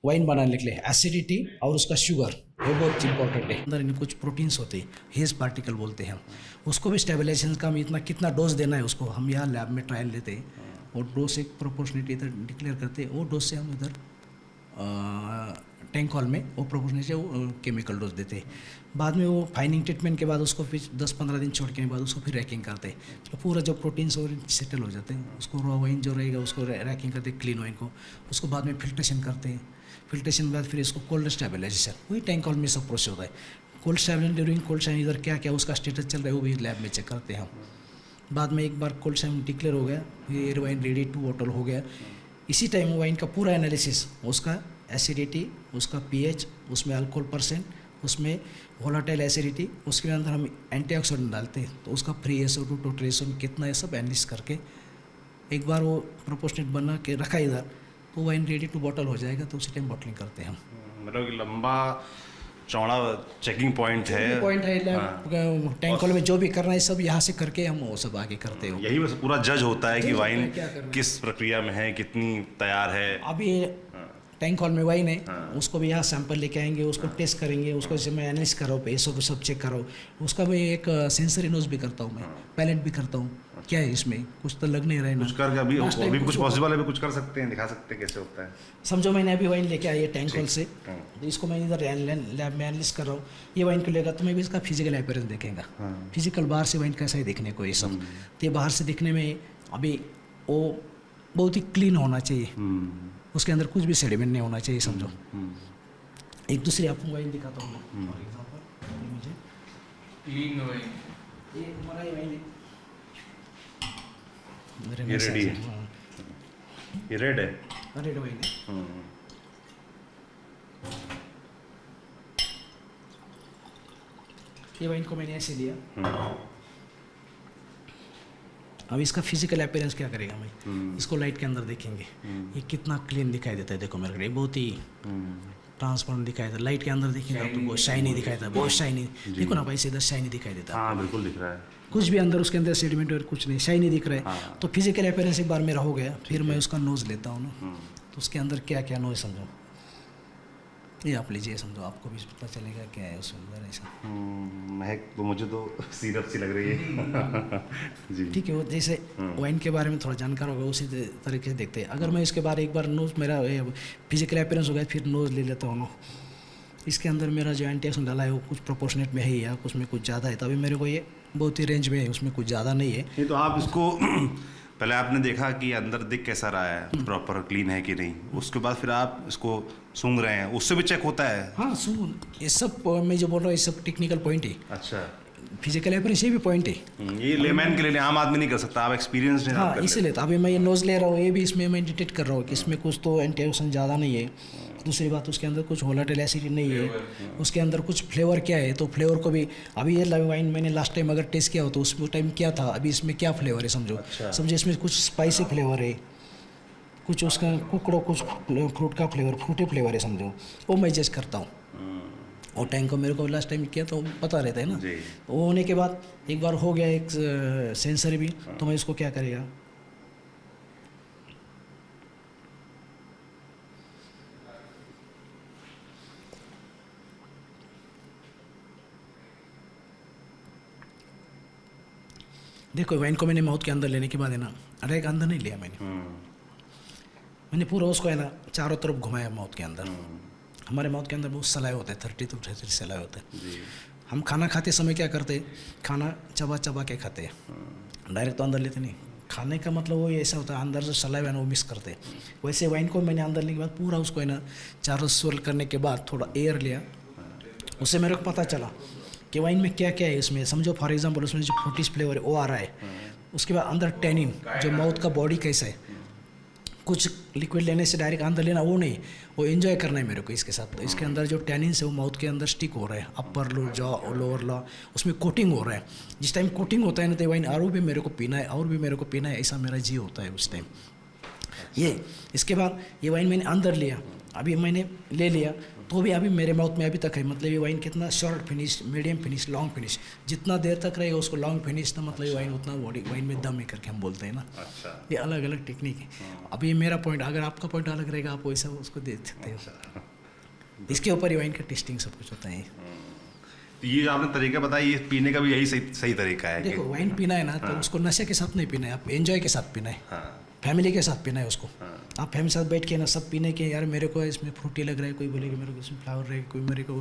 वाइन बनाने के लिए एसिडिटी और उसका शुगर वो बहुत इंपॉर्टेंट है। अंदर इनमें कुछ प्रोटीन्स होते हैं, हेज पार्टिकल बोलते हैं हम, उसको भी स्टेबलाइजेशन का हम इतना कितना डोज देना है उसको हम यहाँ लैब में ट्रायल लेते हैं, और डोज एक प्रोपोर्शनेट इधर डिक्लेयर करते हैं, वो डोज से हम इधर टैंक हॉल में वो प्रोपोर्शनल से वो केमिकल डोज देते हैं। बाद में वो फाइनिंग ट्रीटमेंट के बाद उसको फिर 10-15 दिन छोड़ के बाद उसको फिर रैकिंग करते हैं। तो पूरा जो प्रोटीन्स और सेटल हो जाते हैं, उसको रॉ वाइन जो रहेगा उसको रैकिंग करते हैं, क्लीन वाइन को। उसको बाद में फिल्ट्रेशन करते हैं। फिल्ट्रेशन के बाद फिर इसको कोल्ड स्टेबलाइजेशन, वही टैंक हॉल में सब प्रोसेस होता है। Cold stabilisation during cold stabilisation इधर क्या क्या उसका स्टेटस चल रहा है वो भी लैब में चेक करते हैं हम। बाद में एक बार कोल्ड स्टेबलाइजेशन डिक्लेयर हो गया, फिर वाइन रेडी टू बॉटल हो गया, इसी टाइम वाइन का पूरा एनालिसिस, उसका एसिडिटी, उसका पीएच, उसमें अल्कोहल परसेंट, उसमें वोलाटाइल एसिडिटी, उसके अंदर हम एंटीऑक्सीडेंट डालते हैं, तो उसका फ्री SO2 टोटल SO2 कितना है सब एनालिसिस करके एक बार वो प्रोपोर्शनेट बना के रखा इधर, तो वाइन रेडी टू बॉटल हो जाएगा, तो उसी टाइम बॉटलिंग करते हैं हम। मतलब कि लंबा चौड़ा चेकिंग पॉइंट है। पॉइंट है टैंक हॉल में जो भी करना है सब यहाँ से करके हम वो सब आगे करते हो। यही बस पूरा जज होता है कि वाइन क्या करना है। किस प्रक्रिया में है, कितनी तैयार है। अभी टैंक हॉल में वाइन है, उसको भी यहाँ सैंपल लेके आएंगे, उसको टेस्ट करेंगे, उसको जैसे मैं एनालिस कर रहा हूँ, SO सब चेक कर रहा हूँ, उसका भी एक सेंसरी नोज भी करता हूँ मैं, पैलेट भी करता हूँ, क्या है इसमें कुछ तो लग नहीं रहा है ना। कुछ करके अभी Last time अभी कुछ कुछ पॉसिबल है, अभी कुछ कर सकते हैं, दिखा सकते हैं कैसे होता है। समझो मैंने अभी वाइन लेके आई है टैंक हॉल से, तो इसको मैं इधर लैब में एनालिस कर रहा हूँ, ये वाइन को लेगा तो मैं भी इसका फिजिकल अपीयरेंस देखेगा, फिजिकल बाहर से वाइन कैसा है दिखने को ये सब। तो ये बाहर से दिखने में अभी वो बहुत ही क्लीन होना चाहिए, उसके अंदर कुछ भी सेडिमेंट नहीं होना चाहिए समझो। एक दूसरी आपको वाइन दिखाता हूँ मैं, फॉर एग्जांपल मुझे क्लीन वाइन, ये हमारा ये वाइन है, मेरे ये रेडी है, ये रेड है, रेड वाइन है। ये वाइन को मैंने ऐसे लिया, अब इसका फिजिकल अपीयरेंस क्या करेगा मैं, इसको लाइट के अंदर देखेंगे, ये कितना क्लीन दिखाई देता है, देखो मेरे को ये बहुत ही ट्रांसपेरेंट दिखाई देता है, लाइट के अंदर देखेंगे तो बहुत शाइनी दिखाई देता है, बहुत शाइनी, देखो ना भाई सीधा शाइनी दिखाई देता है, हाँ बिल्कुल दिख रहा है, कुछ भी अंदर उसके अंदर सेडिमेंट और कुछ नहीं, शाइनी दिख रहा है। तो फिजिकल अपीयरेंस एक बार मेरा हो गया, फिर मैं उसका नोज लेता हूँ ना, तो उसके अंदर क्या क्या नोज समझो, ये आप लीजिए समझो, आपको भी पता चलेगा क्या है उसके अंदर ऐसा। महक तो मुझे तो सिरप सी लग रही है। जी ठीक है, वो जैसे वाइन के बारे में थोड़ा जानकार होगा उसी तरीके से देखते हैं। अगर मैं इसके बारे एक बार नोज मेरा फिजिकल अपीयरेंस हो गया, फिर नोज ले लेता हूँ ना, इसके अंदर मेरा जो एंटीऑक्सीडेंट डाला है वो कुछ प्रोपोर्शनेट में है या कुछ में कुछ ज़्यादा है, तभी मेरे को ये बहुत ही रेंज में है, उसमें कुछ ज़्यादा नहीं है। ये तो आप इसको पहले आपने देखा कि अंदर दिख कैसा रहा है, प्रॉपर क्लीन है कि नहीं, उसके बाद फिर आप इसको सूंघ रहे हैं, उससे भी चेक होता है। हाँ सुन, ये सब मैं जो बोल रहा हूँ ये सब टेक्निकल पॉइंट है, अच्छा, फिजिकल अपीयरेंस ये भी पॉइंट है। ये लेमैन के लिए आम आदमी नहीं कर सकता, आप एक्सपीरियंस नहीं। हाँ इसीलिए तो अभी मैं ये नोज ले रहा हूँ, ये भी इसमें मैं डिटेक्ट कर रहा हूँ कि इसमें कुछ तो एंटीऑक्सीडेंट ज़्यादा नहीं है, दूसरी बात उसके अंदर कुछ वोलेटाइल एसिड नहीं है, उसके अंदर कुछ फ्लेवर क्या है, तो फ्लेवर को भी अभी ये वाइन मैंने लास्ट टाइम अगर टेस्ट किया हो तो उस टाइम क्या था, अभी इसमें क्या फ्लेवर है समझो। समझो इसमें कुछ स्पाइसी फ्लेवर है, कुछ उसका कुकड़ो, कुछ फ्रूट का फ्लेवर, फ्रूटी फ्लेवर है समझो, वो मैं जज करता हूँ। और टैंक को मेरे को लास्ट टाइम किया तो पता रहता है ना, वो होने के बाद एक बार हो गया एक सेंसर भी, तो मैं इसको क्या करेगा, देखो वाइन को मैंने माउथ के अंदर लेने के बाद है ना, अरे अंदर नहीं लिया मैंने पूरा उसको है ना चारों तरफ घुमाया माउथ के अंदर। हमारे माउथ के अंदर बहुत सलाए होते हैं, 30 to 33 सलाए होते हैं। हम खाना खाते समय क्या करते हैं, खाना चबा चबा के खाते हैं, डायरेक्ट तो अंदर लेते नहीं। खाने का मतलब वो ऐसा होता है, अंदर जो सलाए है ना वो मिक्स करते हैं। वैसे वाइन को मैंने अंदर लेने के बाद पूरा उसको है ना चारों स्वेल करने के बाद थोड़ा एयर लिया, उससे मेरे को पता चला कि वाइन में क्या क्या है इसमें। समझो फॉर एग्जांपल उसमें जो फ्रूटीज फ्लेवर है वो आ रहा है, उसके बाद अंदर टैनिन, जो माउथ का बॉडी कैसा है, कुछ लिक्विड लेने से डायरेक्ट अंदर लेना वो नहीं, वो एंजॉय करना है मेरे को इसके साथ। तो इसके अंदर जो टैनिन है वो माउथ के अंदर स्टिक हो रहा है, अपर लो जॉ लोअर लॉ, उसमें कोटिंग हो रहा है। जिस टाइम कोटिंग होता है ना तो वाइन और भी मेरे को पीना है, और भी मेरे को पीना है, ऐसा मेरा जी होता है उस टाइम। ये इसके बाद ये वाइन मैंने अंदर लिया, अभी मैंने ले लिया तो भी अभी मेरे माउथ में अभी तक है। मतलब ये वाइन कितना short finish, medium finish, long finish, जितना देर तक रहेगा उसको लॉन्ग फिनिश, तो मतलब ये वाइन उतना बॉडी वाइन में दम है करके हम बोलते हैं ना। अच्छा, ये ये अलग अलग टेक्निक है। अब ये मेरा पॉइंट, अगर आपका पॉइंट अलग रहेगा आप वैसा उसको देख सकते हो। इसके ऊपर ये वाइन का टेस्टिंग सब कुछ होता है। ये जो आपने तरीका बताया, ये पीने का भी यही सही तरीका है। देखो वाइन पीना है ना तो उसको नशे के साथ नहीं पीना है, आप एंजॉय के साथ पीना है। फैमिली के साथ पीना है उसको। आप फैमिली के साथ बैठ के ना सब पीने के, यार मेरे को इसमें फ्रूटी लग रहा है, कोई बोलेगा मेरे को इसमें फ्लावर रहेगा, कोई मेरे को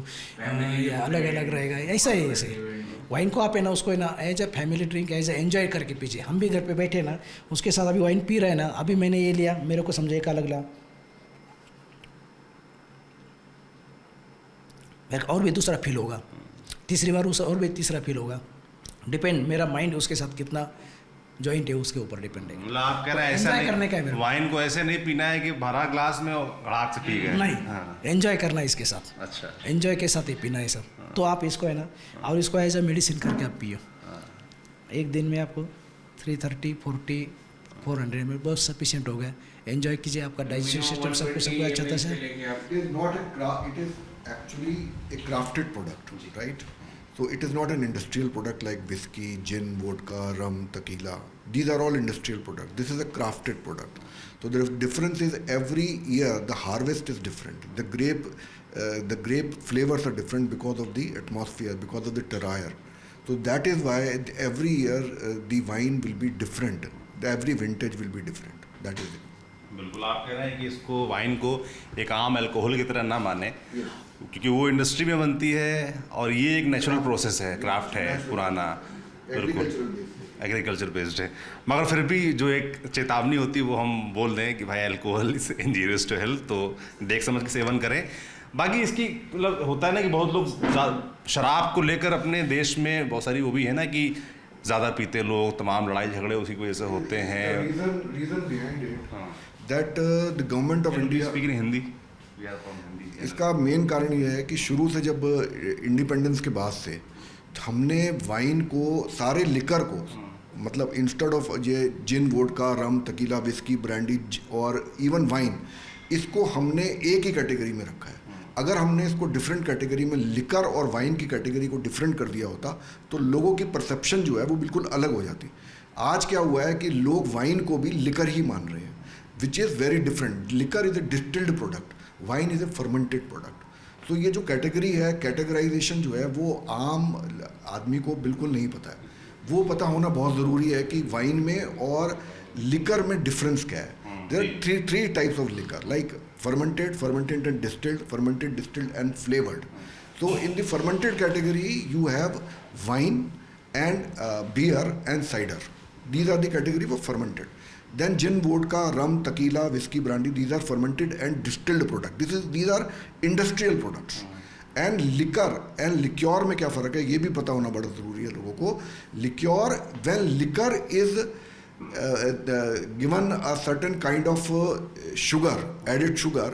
अलग अलग रहेगा, ऐसा ही ऐसे। वाइन को आप है ना उसको है ना as a family drink, as a enjoy करके पीजिए। हम भी घर पे बैठे ना उसके साथ अभी वाइन पी रहे हैं ना, अभी मैंने ये लिया, मेरे को समझे एक अलग लगा, और भी दूसरा फील होगा, तीसरी बार उस और भी तीसरा फील होगा। डिपेंड मेरा माइंड उसके साथ कितना जॉइंट है उसके ऊपर डिपेंड है। मतलब आप कह रहे हैं ऐसा एंजॉय करने का है नहीं, मेरे को। वाइन को ऐसे नहीं पीना है कि भरा ग्लास में और गड़ाक से पी गए। नहीं, हाँ। एंजॉय करना है इसके साथ, अच्छा, एंजॉय के साथ ही पीना है सब। तो आप इसको है ना और इसको एज ए मेडिसिन करके आप पियो। एक दिन में आपको 330, 40, 400 में बहुत सफिशिएंट हो गया। एंजॉय कीजिए, आपका डाइजेशन सिस्टम सब कुछ अच्छा था sir. It is not it is actually a crafted product, right? So it is not an industrial product like whiskey, gin, vodka, rum, tequila. These are all industrial products. This is a crafted product. So the difference is every year the harvest is different. The grape flavors are different because of the atmosphere, because of the terroir. So that is why every year the wine will be different. Every vintage will be different. That is it. बिल्कुल आप कह रहे हैं कि इसको wine को एक आम अल्कोहल की तरह ना माने, क्योंकि वो इंडस्ट्री में बनती है और ये एक नेचुरल प्रोसेस है, क्राफ्ट है पुराना, बिल्कुल एग्रीकल्चर बेस्ड है। मगर फिर भी जो एक चेतावनी होती है वो हम बोल दें कि भाई alcohol is injurious to health, तो देख समझ के सेवन करें। बाकी इसकी मतलब होता है ना कि बहुत लोग शराब को लेकर अपने देश में बहुत सारी वो भी है ना कि ज़्यादा पीते लोग, तमाम लड़ाई झगड़े उसी की वजह से होते हैं। Reason behind it that the government of India speaking Hindi, इसका मेन कारण ये है कि शुरू से जब इंडिपेंडेंस के बाद से हमने वाइन को, सारे लिकर को, मतलब इंस्टेड ऑफ ये जिन, वोडका, रम, तकीला, विस्की, ब्रांडी और इवन वाइन, इसको हमने एक ही कैटेगरी में रखा है। अगर हमने इसको डिफरेंट कैटेगरी में लिकर और वाइन की कैटेगरी को डिफरेंट कर दिया होता तो लोगों की परसेप्शन जो है वो बिल्कुल अलग हो जाती। आज क्या हुआ है कि लोग वाइन को भी लिकर ही मान रहे हैं, which is very different. Liquor is a distilled product, wine is a fermented product. तो ये जो कैटेगरी है, कैटेगराइजेशन जो है वो आम आदमी को बिल्कुल नहीं पता है। वो पता होना बहुत ज़रूरी है कि वाइन में और लिकर में डिफरेंस क्या है। There are three types of liquor, like fermented and distilled, fermented, distilled and flavored. So in the fermented category you have wine and beer and cider. These are the category for fermented. Then gin, vodka, rum, tequila, whiskey, brandy, these are fermented and distilled product. These are industrial products. And liquor and liqueur में क्या फ़र्क है ये भी पता होना बड़ा ज़रूरी है लोगों को। liqueur, when liquor is given a certain kind of sugar, added sugar,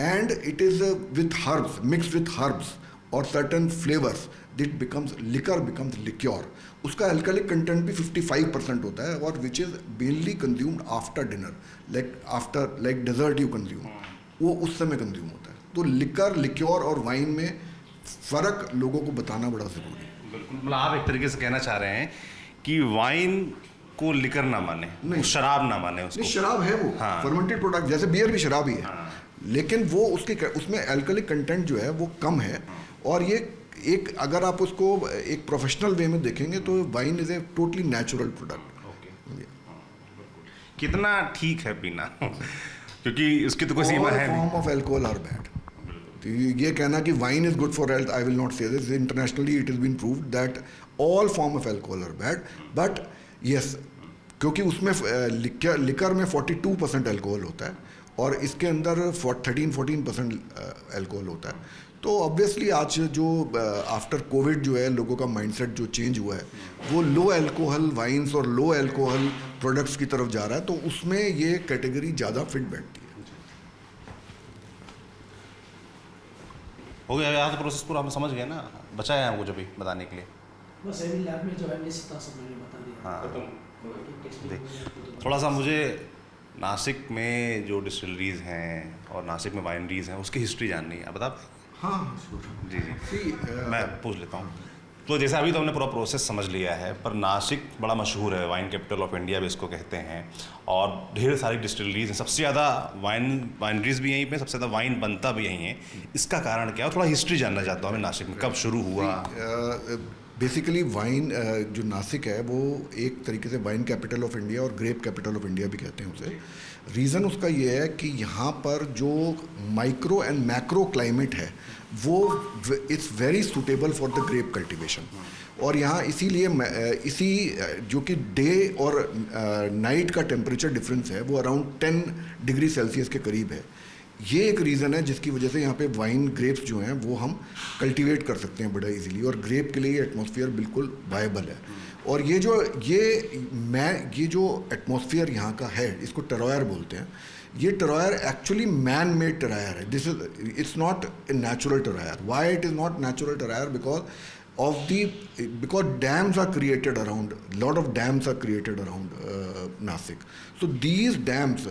and it is with herbs, mixed with herbs or certain flavors, it becomes liquor, becomes liqueur. उसका alcoholic content भी 55% होता है और which is mainly consumed after dinner, like dessert you consume, वो उस समय consume होता है। तो liquor, liqueur और wine में फ़र्क लोगों को बताना बड़ा ज़रूरी है। बिल्कुल, मतलब आप एक तरीके से कहना चाह रहे हैं कि वाइन को लिकर ना माने, नहीं, शराब ना माने उसको। नहीं, शराब है वो, हाँ। फर्मेंटेड प्रोडक्ट, जैसे बियर भी शराब ही है। हाँ। लेकिन वो उसमें अल्कोहलिक कंटेंट जो है वो कम है। और ये एक, अगर आप उसको एक प्रोफेशनल वे में देखेंगे तो wine is a totally natural product. कितना ठीक है पीना क्योंकि उसकी तो कोई सीमा है नहीं। Form of alcohol are bad. ये कहना कि wine is good for health, I will not say this. Internationally it is been proved that all form of alcohol are bad, but yes, क्योंकि उसमें लिकर में 42% अल्कोहल होता है और इसके अंदर 13-14% अल्कोहल होता है। तो ऑब्वियसली आज जो आफ्टर कोविड जो है लोगों का माइंडसेट जो चेंज हुआ है वो लो अल्कोहल वाइन्स और लो अल्कोहल प्रोडक्ट्स की तरफ जा रहा है, तो उसमें ये कैटेगरी ज़्यादा फिट बैठती है। हो गया यहाँ तो प्रोसेस पूरा हम समझ गए ना, बचा है हमको जो भी बताने के लिए। बस अभी लैब में जो है सब मैंने बता दिया। हाँ, थोड़ा सा मुझे नासिक में जो डिस्टिलरीज हैं और नासिक में वाइनरीज हैं उसकी हिस्ट्री जाननी है, आप बता। हाँ जी जी, मैं पूछ लेता हूँ। तो जैसे अभी तो हमने पूरा प्रोसेस समझ लिया है, पर नासिक बड़ा मशहूर है, वाइन कैपिटल ऑफ इंडिया भी इसको कहते हैं, और ढेर सारी डिस्टिलरीज हैं, सबसे ज़्यादा वाइनरीज भी यहीं पे, सबसे ज़्यादा वाइन बनता भी यहीं है। इसका कारण क्या है? थोड़ा हिस्ट्री जानना चाहता हूँ मैं, नासिक में कब शुरू हुआ? बेसिकली वाइन जो नासिक है वो एक तरीके से वाइन कैपिटल ऑफ इंडिया और ग्रेप कैपिटल ऑफ इंडिया भी कहते हैं उसे। रीज़न उसका ये है कि यहाँ पर जो माइक्रो एंड मैक्रो क्लाइमेट है वो it's very suitable for the grape cultivation. और यहाँ इसीलिए इसी जो कि डे और नाइट का टेम्परेचर डिफरेंस है वो अराउंड 10 डिग्री सेल्सियस के करीब है। ये एक रीज़न है जिसकी वजह से यहाँ पे वाइन ग्रेप्स जो हैं वो हम कल्टीवेट कर सकते हैं बड़ा इजीली, और ग्रेप के लिए ये एटमॉस्फेयर बिल्कुल वायबल है। और ये जो एटमॉस्फेयर यहाँ का है इसको टेरोयर बोलते हैं। ये terroir actually man made terroir है। This is it's not a natural terroir. Why it is not natural terroir? because dams are created around, lot of dams are created around Nasik. So these dams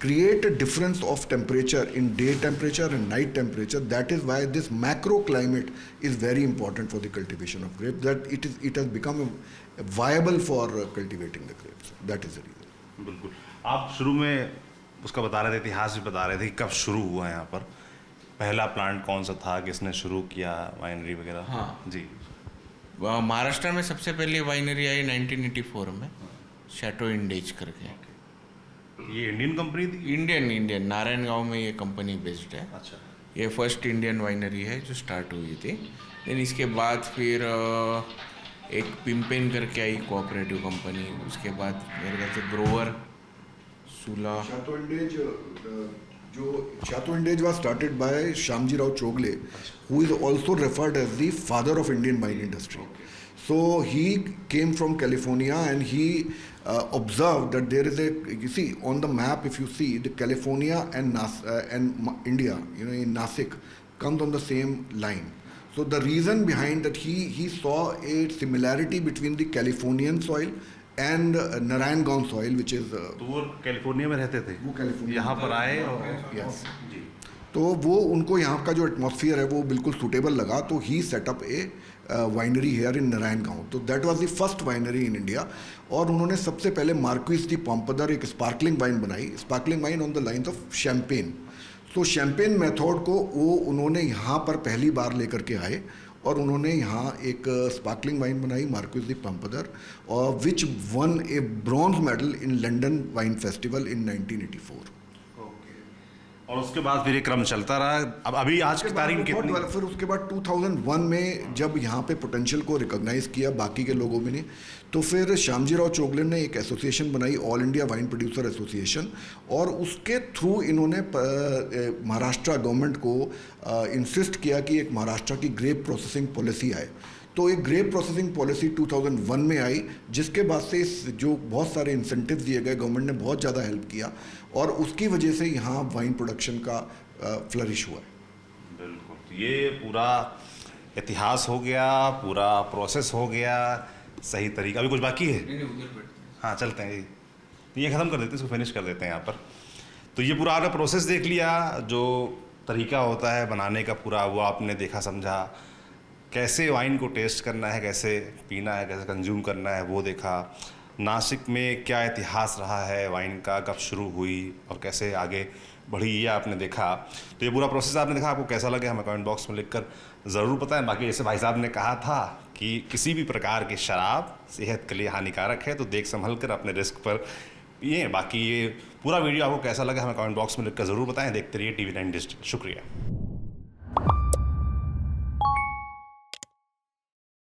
create a difference of temperature in day temperature and night temperature. That is why this macro climate is very important for the cultivation of grapes, that it has become viable for cultivating the grapes. That is the reason. बिल्कुल। आप शुरू में उसका बता रहे थे, इतिहास भी बता रहे थे कि कब शुरू हुआ यहाँ पर, पहला प्लांट कौन सा था, किसने शुरू किया वाइनरी वगैरह? हाँ जी। महाराष्ट्र में सबसे पहले वाइनरी आई 1984 में, शैटो इंडेज करके। ये इंडियन कंपनी थी? इंडियन नारायण गांव में ये कंपनी बेस्ड है। अच्छा। ये फर्स्ट इंडियन वाइनरी है जो स्टार्ट हुई थी। देन इसके बाद फिर एक पिम्पेन करके आई कोऑपरेटिव कंपनी। उसके बाद मेरे ख्याल से ग्रोवर सूला। Chateau Indage was started by Shyamji Rao Chogle, who is also referred as the father of Indian wine industry. So he came from California and he observed that there is you see on the map, if you see the California and India, in Nasik comes on the same line. So the reason behind that, he saw a similarity between the Californian soil and Narayangaon soil, which is तो वो California में रहते थे, वो California यहाँ पर आए और यस, तो वो उनको यहाँ का जो एटमॉस्फेयर है वो बिल्कुल सूटेबल लगा, तो ही setup a winery here in Narayangaon. तो that was the first winery in India. और उन्होंने सबसे पहले मार्क्विस दी पॉम्पदर एक स्पार्कलिंग वाइन बनाई, sparkling wine on the lines of champagne. तो शैम्पेन मेथड को वो उन्होंने यहाँ पर पहली बार लेकर के आए और उन्होंने यहाँ एक स्पार्कलिंग वाइन बनाई, मार्क्विस दी पॉम्पदर, और which one A bronze medal in London wine festival in 1984। और उसके बाद फिर ये क्रम चलता रहा। अब अभी आज की तारीख कितनी? फिर उसके बाद 2001 में जब यहाँ पे पोटेंशियल को रिकॉग्नाइज किया बाकी के लोगों में ने, तो फिर श्यामजी राव चोगले ने एक एसोसिएशन बनाई, all India wine producer association, और उसके थ्रू इन्होंने महाराष्ट्र गवर्नमेंट को इंसिस्ट किया कि एक महाराष्ट्र की ग्रेप प्रोसेसिंग पॉलिसी आए। तो एक ग्रेप प्रोसेसिंग पॉलिसी 2001 में आई, जिसके बाद से जो बहुत सारे इंसेंटिव्स दिए गए, गवर्नमेंट ने बहुत ज़्यादा हेल्प किया, और उसकी वजह से यहाँ वाइन प्रोडक्शन का फ्लरिश हुआ है। बिल्कुल, ये पूरा इतिहास हो गया, पूरा प्रोसेस हो गया, सही तरीका। अभी कुछ बाकी है? हाँ चलते हैं, ये ख़त्म कर देते हैं, इसको फिनिश कर देते हैं यहाँ पर। तो ये पूरा आपने प्रोसेस देख लिया, जो तरीका होता है बनाने का पूरा, वो आपने देखा समझा। कैसे वाइन को टेस्ट करना है, कैसे पीना है, कैसे कंज्यूम करना है, वो देखा। नासिक में क्या इतिहास रहा है वाइन का, कब शुरू हुई और कैसे आगे बढ़ी, ये आपने देखा। तो ये पूरा प्रोसेस आपने देखा, आपको कैसा लगे हमें कमेंट बॉक्स में लिखकर ज़रूर बताएं। बाकी जैसे भाई साहब ने कहा था कि किसी भी प्रकार की शराब सेहत के लिए हानिकारक है, तो देख संभल कर अपने रिस्क पर पिए। बाकी ये पूरा वीडियो आपको कैसा लगा हमें कमेंट बॉक्स में लिखकर ज़रूर बताएं। देखते रहिए TV9 डिजिटल। शुक्रिया।